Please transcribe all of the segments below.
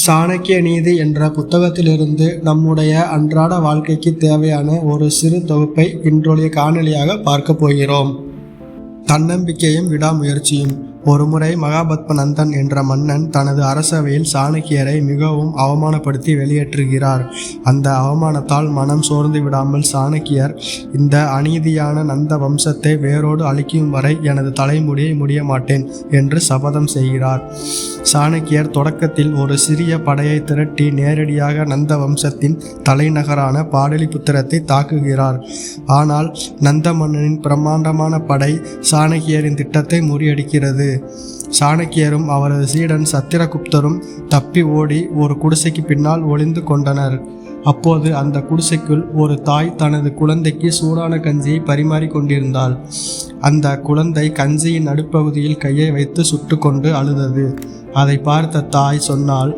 சாணக்கிய நீதி என்ற புத்தகத்திலிருந்து நம்முடைய அன்றாட வாழ்க்கைக்கு தேவையான ஒரு சிறு தொகுப்பை இன்றைய காணொளியாக பார்க்க போகிறோம். தன்னம்பிக்கையும் விடாமுயற்சியும். ஒருமுறை மகாபத்மநந்தன் என்ற மன்னன் தனது அரசவையில் சாணக்கியரை மிகவும் அவமானப்படுத்தி வெளியேற்றுகிறார். அந்த அவமானத்தால் மனம் சோர்ந்து விடாமல் சாணக்கியர், இந்த அநீதியான நந்த வம்சத்தை வேரோடு அழிக்கும் வரை எனது தலைமுடியை முடிய மாட்டேன் என்று சபதம் செய்கிறார். சாணக்கியர் தொடக்கத்தில் ஒரு சிறிய படையை திரட்டி நேரடியாக நந்த வம்சத்தின் தலைநகரான பாடலிபுத்திரத்தை தாக்குகிறார். ஆனால் நந்த மன்னனின் பிரம்மாண்டமான படை சாணக்கியரின் திட்டத்தை முறியடிக்கிறது. சாணக்கியரும் அவரது சீடன் சத்திரகுப்தரும் தப்பி ஓடி ஒரு குடிசைக்கு பின்னால் ஒளிந்து கொண்டனர். அப்போது அந்த குடிசைக்குள் ஒரு தாய் தனது குழந்தைக்கு சூடான கஞ்சியை பரிமாறி கொண்டிருந்தாள். அந்த குழந்தை கஞ்சியின் நடுப்பகுதியில் கையை வைத்து சுட்டு கொண்டு அழுதது. அதை பார்த்த தாய் சொன்னாள்,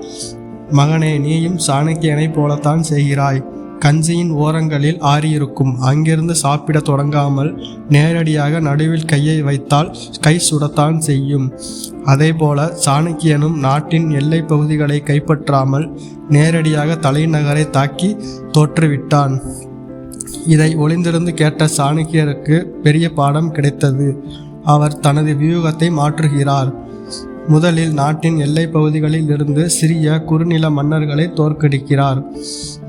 மகனே, நீயும் சாணக்கியனை போலத்தான் செய்கிறாய். கஞ்சியின் ஓரங்களில் ஆறியிருக்கும். அங்கிருந்து சாப்பிட தொடங்காமல் நேரடியாக நடுவில் கையை வைத்தால் கை சுடத்தான் செய்யும். அதேபோல சாணக்கியனும் நாட்டின் எல்லை பகுதிகளை கைப்பற்றாமல் நேரடியாக தலைநகரை தாக்கி தோற்றுவிட்டான். இதை ஒளிந்திருந்து கேட்ட சாணக்கியருக்கு பெரிய பாடம் கிடைத்தது. அவர் தனது வியூகத்தை மாற்றுகிறார். முதலில் நாட்டின் எல்லை பகுதிகளில் இருந்து சிறிய குறுநில மன்னர்களை தோற்கடிக்கிறார்.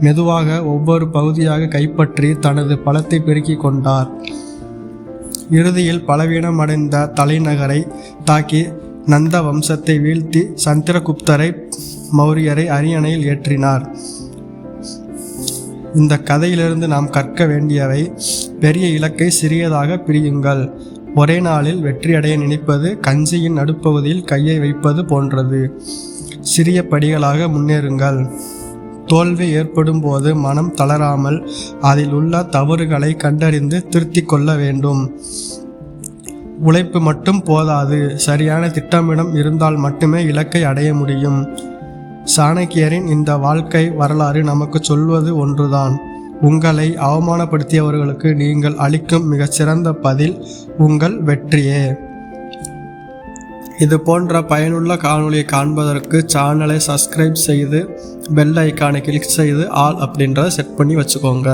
மெதுவாக ஒவ்வொரு பகுதியாக கைப்பற்றி தனது பலத்தை பெருக்கிக் கொண்டார். இறுதியில் பலவீனமடைந்த தலைநகரை தாக்கி நந்த வம்சத்தை வீழ்த்தி சந்திரகுப்தரை மௌரியரை அரியணையில் ஏற்றினார். இந்த கதையிலிருந்து நாம் கற்க வேண்டியவை: பெரிய இலக்கை சிறியதாக பிரியுங்கள். ஒரே நாளில் வெற்றியடைய நினைப்பது கஞ்சியின் நடுப்பகுதியில் கையை வைப்பது போன்றது. சிறிய படிகளாக முன்னேறுங்கள். தோல்வி ஏற்படும் போது மனம் தளராமல் அதில் உள்ள தவறுகளை கண்டறிந்து திருத்திக் கொள்ள வேண்டும். உழைப்பு மட்டும் போதாது, சரியான திட்டமிடம் இருந்தால் மட்டுமே இலக்கை அடைய முடியும். சாணக்கியரின் இந்த வாழ்க்கை வரலாறு நமக்கு சொல்வது ஒன்றுதான்: உங்களை அவமானப்படுத்தியவர்களுக்கு நீங்கள் அளிக்கும் மிகச்சிறந்த பதில் உங்கள் வெற்றியே. இது போன்ற பயனுள்ள காணொளியை காண்பதற்கு சேனலை சப்ஸ்கிரைப் செய்து பெல் ஐக்கானை கிளிக் செய்து ஆல் அப்படின்றத செட் பண்ணி வச்சுக்கோங்க.